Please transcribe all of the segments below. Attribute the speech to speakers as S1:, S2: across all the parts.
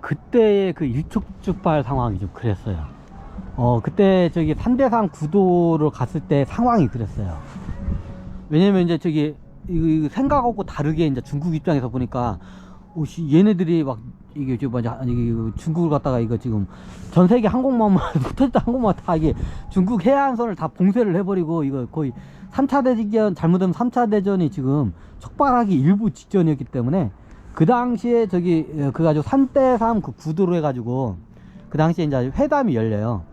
S1: 그때의 그 일촉즉발 상황이 좀 그랬어요. 그때 저기 3대상 구도를 갔을 때 상황이 그랬어요. 왜냐면 이제 저기 이거 생각하고 다르게 이제 중국 입장에서 보니까 얘네들이 막 이게 저 뭐냐 아니 중국을 갖다가 이거 지금 전 세계 항공모함만 붙어있다 항공모함 다 이게 중국 해안선을 다 봉쇄를 해버리고 이거 거의 3차 대전 잘못하면 3차 대전이 지금 촉발하기 일부 직전이었기 때문에 그 당시에 저기 그 가지고 3대3 그 구도로 해가지고 그 당시에 이제 회담이 열려요.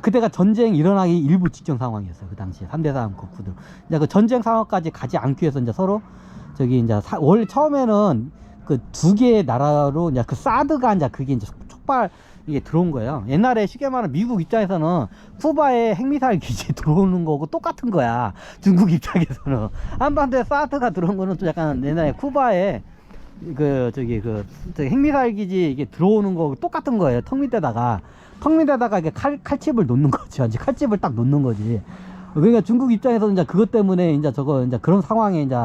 S1: 그때가 전쟁 일어나기 일부 직전 상황이었어요. 그 당시에 3대3 그 구도. 이제 그 전쟁 상황까지 가지 않기 위해서 이제 서로 저기 이제 원래 처음에는 그 두 개의 나라로 이제 그 사드가 이제 그게 이제 촉발 이게 들어온 거예요. 옛날에 쉽게 말하면 미국 입장에서는 쿠바에 핵미사일 기지 들어오는 거고 똑같은 거야. 중국 입장에서는 한반도에 사드가 들어온 거는 또 약간 옛날에 쿠바에 그 저기 핵미사일 기지 이게 들어오는 거 똑같은 거예요. 턱 밑에다가 이게 칼집을 놓는 거지. 이제 칼집을 딱 놓는 거지. 그러니까 중국 입장에서는 이제 그것 때문에 이제 이제 그런 상황에 이제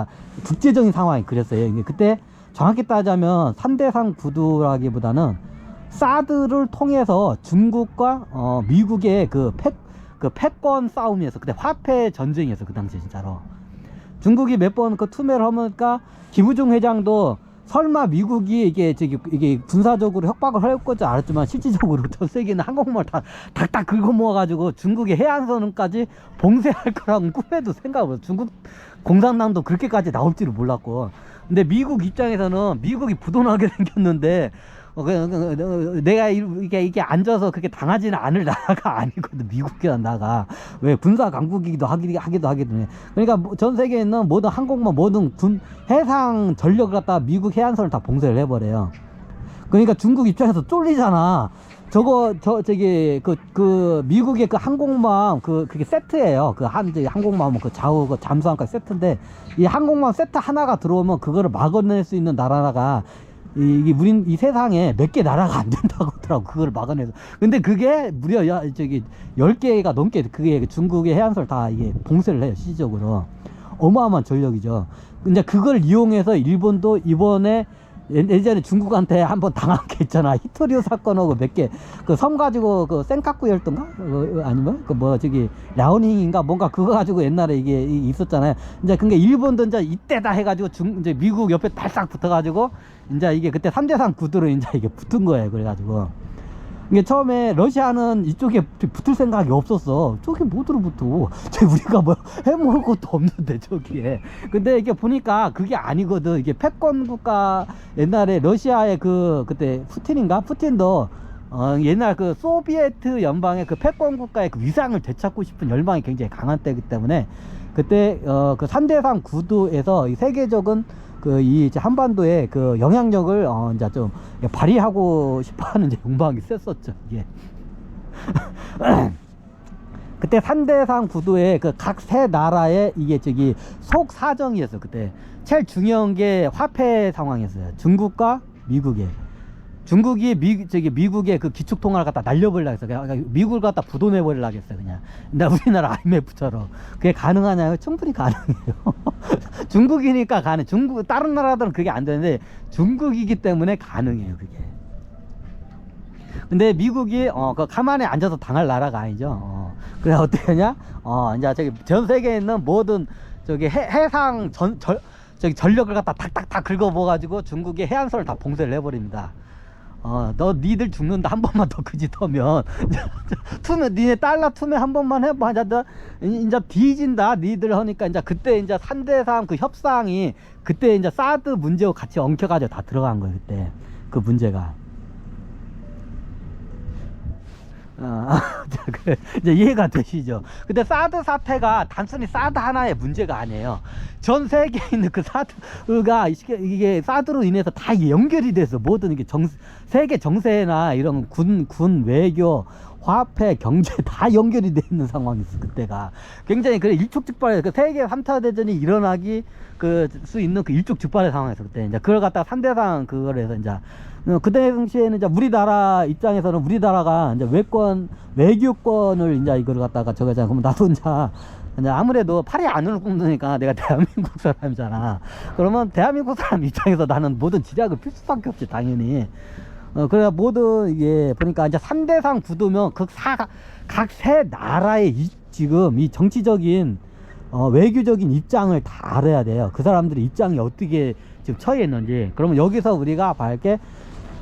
S1: 국제적인 상황이 그랬어요. 그때 정확히 따지자면 3대3 구도라기보다는 사드를 통해서 중국과 미국의 그 패권 싸움이었어. 그때 화폐 전쟁이었어. 그 당시에 진짜로. 중국이 몇 번 그 투매를 하니까 김우중 회장도 설마 미국이 이게 군사적으로 협박을 할 거지 알았지만 실질적으로 전 세계는 항공모를 다 닥닥 긁어 모아가지고 중국의 해안선까지 봉쇄할 거라고 꿈에도 생각 없어. 중국 공산당도 그렇게까지 나올지를 몰랐고. 근데 미국 입장에서는 미국이 부도나게 생겼는데 내가 이게 앉아서 그렇게 당하지는 않을 나라가 아니거든. 미국이란 나라가 왜 군사 강국이기도 하기도 해. 그러니까 전 세계에 있는 모든 항공모 모든 해상 전력을 갖다가 미국 해안선을 다 봉쇄를 해버려요. 그러니까 중국 입장에서 쫄리잖아. 미국의 그 항공모함 그게 세트예요. 항공모함 그 좌우 그 잠수함까지 세트인데 이 항공모함 세트 하나가 들어오면 그거를 막아낼 수 있는 나라가 이 세상에 몇 개 나라가 안 된다고 하더라고. 그거를 막아내서. 근데 그게 무려 10개가 넘게 그게 중국의 해안선을 다 이게 봉쇄를 해요. 실질적으로. 어마어마한 전력이죠. 근데 그걸 이용해서 일본도 이번에 예전에 중국한테 한번 당한 게 있잖아. 히토리오 사건하고 몇 개 그 섬 가지고 그 센카쿠 열던가 아니면 라오닝인가 뭔가 그거 가지고 옛날에 이게 있었잖아요. 이제 그게 일본도 이제 이때다 해가지고 이제 미국 옆에 달싹 붙어가지고 이제 이게 그때 3대3 구도로 이제 이게 붙은 거예요. 그래가지고 이게 처음에 러시아는 이쪽에 붙을 생각이 없었어. 저기 뭐 들어붙어. 우리가 뭐 해먹을 것도 없는데 저기에. 근데 이게 보니까 그게 아니거든. 이게 패권 국가 옛날에 러시아의 그때 푸틴도 옛날 그 소비에트 연방의 그 패권 국가의 그 위상을 되찾고 싶은 열망이 굉장히 강한 때이기 때문에 그때 그 3대3 구도에서 이 세계적인 이 한반도의 그 영향력을 이제 좀 발휘하고 싶어하는 욕망이 셌었죠. 이게 그때 3대3 구도의 그 각 세 나라의 이게 속 사정이었어. 그때 제일 중요한 게 화폐 상황이었어요. 중국과 미국의. 중국이 미국의 그 기축통화를 갖다 날려버리려고 했어. 그러니까 미국을 갖다 부도내버리려고 했어. 그냥. 근데 우리나라 IMF처럼. 그게 가능하냐요? 충분히 가능해요. 중국이니까 가능. 다른 나라들은 그게 안 되는데, 중국이기 때문에 가능해요, 그게. 근데 미국이, 가만히 앉아서 당할 나라가 아니죠. 그래, 어떻게 하냐? 이제 전 세계에 있는 모든, 해상 전력을 갖다 탁탁탁 긁어모아가지고 중국의 해안선을 다 봉쇄를 해버립니다. 니들 죽는다. 한 번만 더 그 짓 하면 니네 달러 투매 한 번만 해봐. 이제 뒤진다. 니들 하니까 이제 그때 이제 3대3 그 협상이 그때 이제 사드 문제와 같이 엉켜가지고 다 들어간 거예요. 그때 그 문제가. 이제 이해가 되시죠? 근데 사드 사태가 단순히 사드 하나의 문제가 아니에요. 전 세계에 있는 그 사드가 이게 사드로 인해서 다 연결이 돼서 모든 이게 세계 정세나 이런 군 외교 화폐 경제 다 연결이 돼 있는 상황이었어. 그때가 굉장히 일촉즉발해요. 세계 3차 대전이 일어나기 수 있는 일촉즉발의 상황이었어. 그때 이제 그걸 갖다가 3대상 그걸 해서 이제 그때 당시에는 이제 우리나라 입장에서는 우리나라가 이제 외교권을 이제 이걸 갖다가 그럼 나도 이제 이제 아무래도 팔이 안으로 굽으니까 내가 대한민국 사람이잖아. 그러면 대한민국 사람 입장에서 나는 모든 지략을 필 수밖에 없지, 당연히. 그래, 모든, 이게, 보니까 이제 3대상 구도면 각 세 나라의 지금 이 정치적인, 외교적인 입장을 다 알아야 돼요. 그 사람들의 입장이 어떻게 지금 처해 있는지. 그러면 여기서 우리가 봐야 할 게,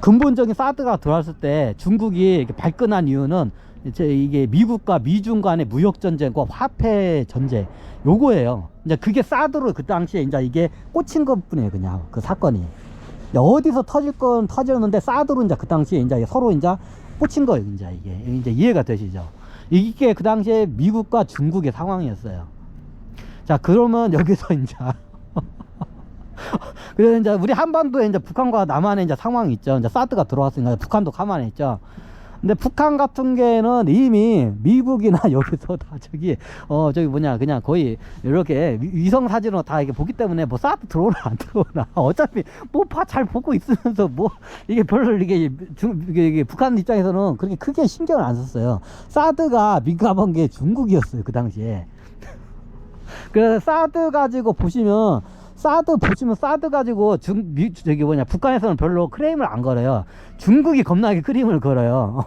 S1: 근본적인 사드가 들어왔을 때 중국이 이렇게 발끈한 이유는 이게 미국과 미중 간의 무역 전쟁과 화폐 전쟁, 요거예요. 이제 그게 사드로 그 당시에 이제 이게 꽂힌 것 뿐이에요, 그냥 그 사건이. 어디서 터질 건 터졌는데 사드로 이제 그 당시에 이제 서로 이제 꽂힌 거예요, 이게 이제 이해가 되시죠? 이게 그 당시에 미국과 중국의 상황이었어요. 자, 그러면 여기서 이제 그래서 이제 우리 한반도에 이제 북한과 남한의 이제 상황이 있죠. 이제 사드가 들어왔으니까 북한도 가만히 있죠. 근데 북한 같은 게는 이미 미국이나 여기서 다 저기 뭐냐, 그냥 거의 이렇게 위성 사진으로 다 이게 보기 때문에 뭐 사드 들어오나 안 들어오나 어차피 뭐 잘 보고 있으면서 뭐 이게 별로 이게 북한 입장에서는 그렇게 크게 신경을 안 썼어요. 사드가 민감한 게 중국이었어요, 그 당시에. 그래서 사드 가지고 보시면 사드 가지고 저기 뭐냐, 북한에서는 별로 크레임을 안 걸어요. 중국이 겁나게 크레임을 걸어요.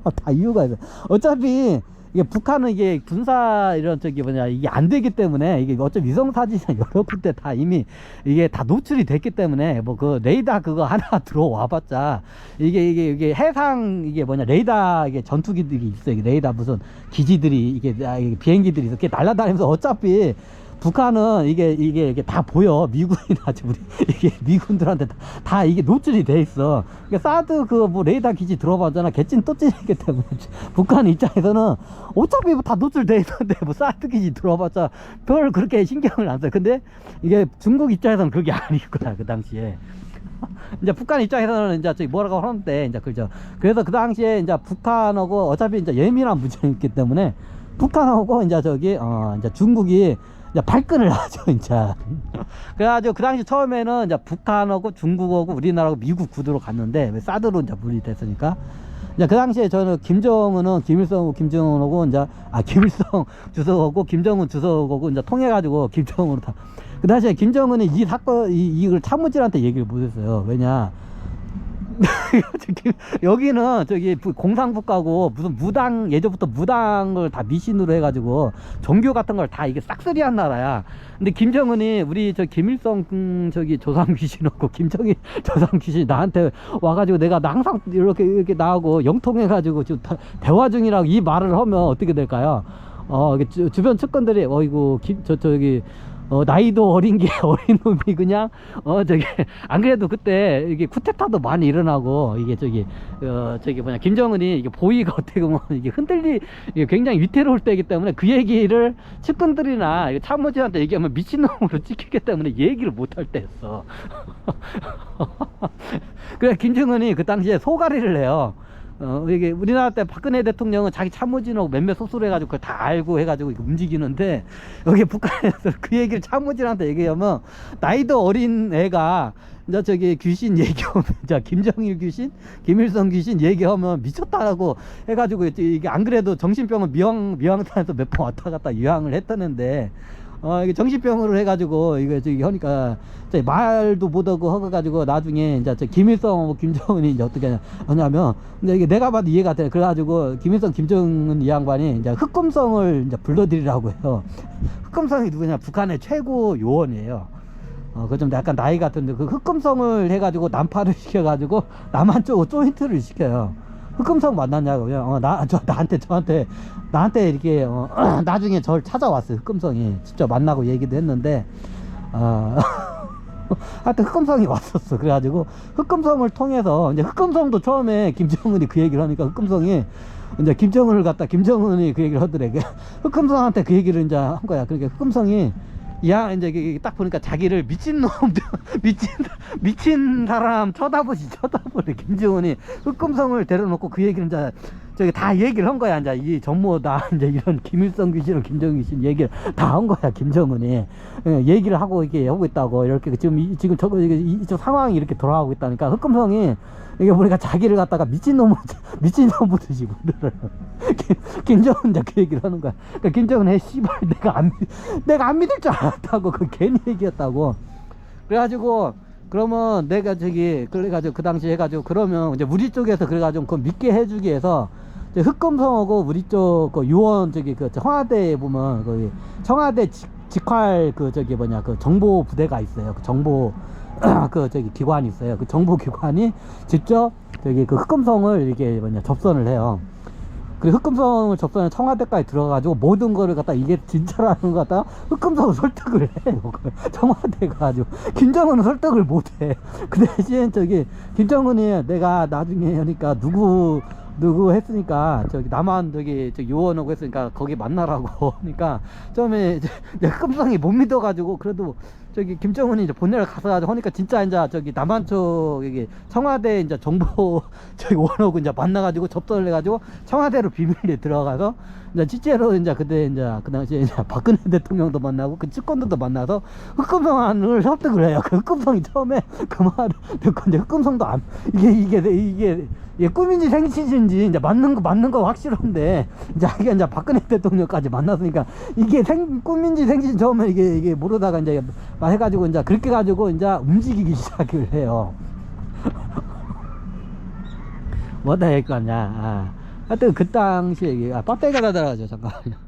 S1: 다 이유가 있어요. 어차피 이게 북한은 이게 군사 이런 저기 뭐냐, 이게 안 되기 때문에, 이게 어차피 위성 사진이나 여러 군데 다 이미 이게 다 노출이 됐기 때문에, 뭐 그 레이더 그거 하나 들어와 봤자 이게 해상 이게 뭐냐, 레이더 이게 전투기들이 있어요. 레이더 무슨 기지들이 이게 비행기들이 이렇게 날아다니면서 어차피 북한은 이게 다 보여. 미군이나 우리 이게 미군들한테 다 이게 노출이 돼 있어. 그러니까 사드 그 뭐 레이더 기지 들어봤잖아. 개찐 또찐이기 때문에 북한 입장에서는 어차피 다 노출돼 있는데 뭐 사드 기지 들어봤자 별 그렇게 신경을 안 써요. 근데 이게 중국 입장에서는 그게 아니구나, 그 당시에. 이제 북한 입장에서는 이제 저기 뭐라고 하는데, 이제 그죠. 그래서 그 당시에 이제 북한하고 어차피 이제 예민한 문제였기 때문에 북한하고 이제 저기 이제 중국이 이제 발끈을 하죠, 이제. 그래가지고 그 당시 처음에는 이제 북한하고 중국하고 우리나라하고 미국 구도로 갔는데, 왜 사드로 이제 물이 됐으니까. 이제 그 당시에 저는 김정은은 김일성 김정은하고 이제 김일성 주석하고 김정은 주석하고 이제 통해가지고 김정은으로 다. 그 당시에 김정은이 이 사건 이걸 참모진한테 얘기를 못했어요. 왜냐? 여기는 저기 공산국가고 무슨 무당, 예전부터 무당을 다 미신으로 해가지고 종교 같은 걸 다 이게 싹쓸이한 나라야. 근데 김정은이 우리 저 김일성 저기 조상 귀신하고 김정일 조상 귀신 나한테 와가지고 내가 항상 이렇게 나하고 영통해가지고 지금 대화 중이라고 이 말을 하면 어떻게 될까요? 주변 측근들이 어이구 저기 나이도 어린 게 어린 놈이 그냥 저기 안 그래도 그때 이게 쿠데타도 많이 일어나고 이게 저기 뭐냐, 김정은이 이게 보위가 어떻게 보면 이게 이게 굉장히 위태로울 때이기 때문에 그 얘기를 측근들이나 참모진한테 얘기하면 미친놈으로 찍히기 때문에 얘기를 못할 때였어. 그래 김정은이 그 당시에 소가리를 해요. 이게 우리나라 때 박근혜 대통령은 자기 참모진하고 몇몇 소수로 해가지고 그걸 다 알고 해가지고 움직이는데, 여기 북한에서 그 얘기를 참모진한테 얘기하면 나이도 어린 애가 이제 저기 귀신 얘기하면, 자 김정일 귀신, 김일성 귀신 얘기하면 미쳤다라고 해가지고 이게 안 그래도 정신병원 미왕탄에서 몇 번 왔다 갔다 유항을 했다는데, 이게 정신병으로 해가지고 이거 저기 하니까 말도 못하고 허가가지고 나중에 이제 김일성 김정은이 이제 어떻게 하냐면, 근데 이게 내가 봐도 이해가 돼. 그래가지고 김일성 김정은 이 양반이 이제 흑금성을 이제 불러드리라고 해요. 흑금성이 누구냐, 북한의 최고 요원이에요. 그 좀 약간 나이 같은데 그 흑금성을 해가지고 난파를 시켜가지고 남한 쪽으로 조인트를 시켜요. 흑금성 만났냐고요? 나한테 이렇게 나중에 저를 찾아왔어요. 흑금성이 직접 만나고 얘기도 했는데, 하여튼 흑금성이 왔었어. 그래가지고 흑금성을 통해서 이제 흑금성도 처음에 김정은이 그 얘기를 하니까 흑금성이 이제 김정은이 그 얘기를 하더래. 흑금성한테 그 얘기를 이제 한 거야. 그러니까 흑금성이 이제 딱 보니까 자기를 미친놈, 미친 사람 쳐다보네. 김정은이 흑금성을 데려놓고 그 얘기를 이제 저기 다 얘기를 한 거야. 이제 이 전무다 이제 이런 김일성 귀신을 김정은 귀신 얘기를 다 한 거야. 김정은이 얘기를 하고 이렇게 하고 있다고. 이렇게 지금 저거 저 상황이 이렇게 돌아가고 있다니까. 흑금성이 이게 보니까 자기를 갖다가 미친놈 보듯이 만들어요. 김정은 이제 그 얘기를 하는 거야. 그러니까 김정은 씨발 내가 안 믿을 줄 알았다고. 그 괜히 얘기였다고. 그래가지고 그러면 내가 그래가지고 그 당시 해가지고 그러면 이제 우리 쪽에서 그래가지고 그거 믿게 해주기 위해서 이제 흑금성하고 우리 쪽 그 요원 그 청와대에 보면 거기 청와대 직활 그 그 정보 부대가 있어요. 그 정보 기관이 있어요. 그 정보 기관이 직접 그 흑금성을 이렇게 접선을 해요. 그리고 흑금성을 접선해 청와대까지 들어가가지고 모든 거를 갖다 이게 진짜라는 거 갖다 흑금성을 설득을 해. 청와대가 가지고 김정은은 설득을 못해. 그 대신 김정은이 내가 나중에 하니까 누구 했으니까 남한 요원하고 했으니까 거기 만나라고 하니까 처음에 흑금성이 못 믿어가지고 그래도 김정은이 이제 본네를 가서 하니까 진짜 이제 남한 쪽 청와대 이제 정보 원하고 이제 만나가지고 접선을 해가지고 청와대로 비밀리에 들어가서 이제 실제로 이제 그때 이제 그 당시에 이제 박근혜 대통령도 만나고 그 측근들도 만나서 흑금성을 설득을 해요. 그 흑금성이 처음에 그 말을 듣고 이제 흑금성도 이게 꿈인지 생신인지 이제 맞는 거 확실한데 이제 박근혜 대통령까지 만났으니까 이게 꿈인지 생신 처음에 이게 모르다가 이제 해가지고 이제 그렇게 가지고 이제 움직이기 시작을 해요. 뭐다 할 거냐. 하여튼 그 당시에 배터리가 다 달아가지고 잠깐만요.